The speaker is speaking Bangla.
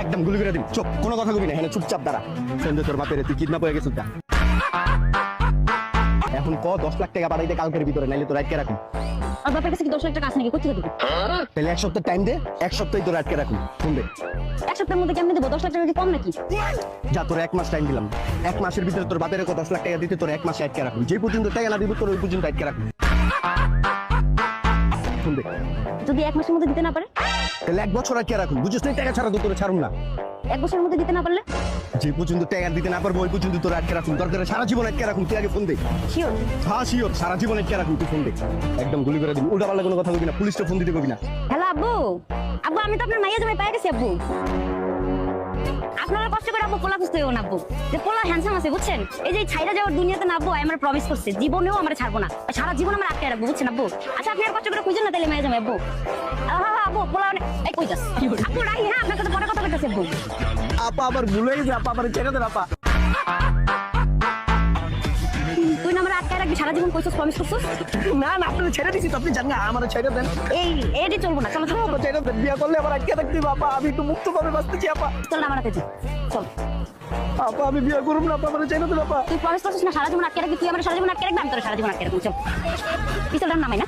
একদম গুলি করে দিন। চুপ, কোনো কথা কবি না, হ্যাঁ চুপচাপ দাঁড়া। সন্ধ্যে তোর বাপের তুই কিডন্যাপ হয়ে গেছিস যা। এখন 10 লাখ টাকা বাড়াইতে কালকের ভিতরে, নাইলে তো রাইটকে রাখুন। আর বাপের কাছে কি 10 লাখ টাকা আছে নাকি? কোথায় দেবো? তাহলে 1 সপ্তাহ টাইম দে, 1 সপ্তাহে তো রাইটকে রাখুন। শুনবে, এক সপ্তাহের মধ্যে কেমনে দেবো? 10 লাখ টাকা কি কম নাকি? যা তোর 1 মাস টাইম দিলাম। 1 মাসের ভিতরে তোর বাপের 10 লাখ টাকা দিতে তোর 1 মাস রাইটকে রাখুন। যে পর্যন্ত টাকা না দিব তোর ওই পর্যন্ত রাইটকে রাখুন। শুনবে, যদি 1 মাসের মধ্যে দিতে না পারে? তাহলে 1 বছর রাইটকে রাখুন। বুঝছিস না? টাকা ছাড়া তো তোর ছাড়ুন না। 1 বছরের মধ্যে দিতে না পারলে? যে পর্যন্ত টাকা দিতে না পারবো ওই পর্যন্ত তোর আটকে রাখুন। দরকার সারা জীবন আটকে রাখুন। তুই আগে ফোন দে। শিওর? হ্যাঁ শিওর, সারা জীবন আটকে রাখুন। তুই ফোন দে, একদম গুলি করে দিবি। উল্টা পাল্টা কোনো কথা বলবি না, পুলিশটা ফোন দিতে কবি না। হ্যালো আব্বু। আব্বু আমি তো আপনার মাইয়া জামাই পেয়ে গেছি আব্বু। আপনারা কষ্ট করে আব্বু পোলা খুঁজতে হইব না আব্বু। যে পোলা হ্যান্ডসাম আছে বুঝছেন? এই যে ছাইরা যাওয়ার দুনিয়াতে না আব্বু আমার প্রমিস করছে জীবনেও আমরা ছাড়বো না, সারা জীবন আমরা আটকে রাখবো বুঝছেন আব্বু? আচ্ছা আপনি আর কষ্ট করে খুঁজেন না তাহলে মাইয়া জামাই আব্বু। আব্বু পোলা এই কই যাস আব্বু? রাহি, হ্যাঁ আপনার সাথে পরে কথা বলতেছি আব্বু। আপা আবার ভুলে গেছে, আপা আবার ছেড়ে দেন আপা। তুই না আমরা আটকে রাখবি সারা জীবন, কইছস প্রমিস করছস? না না, আপনি ছেড়ে দিছি তো, আপনি জান না আমার ছেড়ে দেন। এই এডি চলবো না, চলো চলো আপা ছেড়ে দেন, বিয়ে করলে আবার আটকে থাকতে হবে আপা। আমি একটু মুক্ত ভাবে বাঁচতেছি আপা। চল না আমার হাতে চল। আপা আমি বিয়ে করব না আপা, আমার ছেড়ে দেন আপা। তুই প্রমিস করছিস না সারা জীবন আটকে রাখবি? তুই আমার সারা জীবন আটকে রাখবি, আমি তোর সারা জীবন আটকে রাখবো। চল পিস্তলটা নামাই না।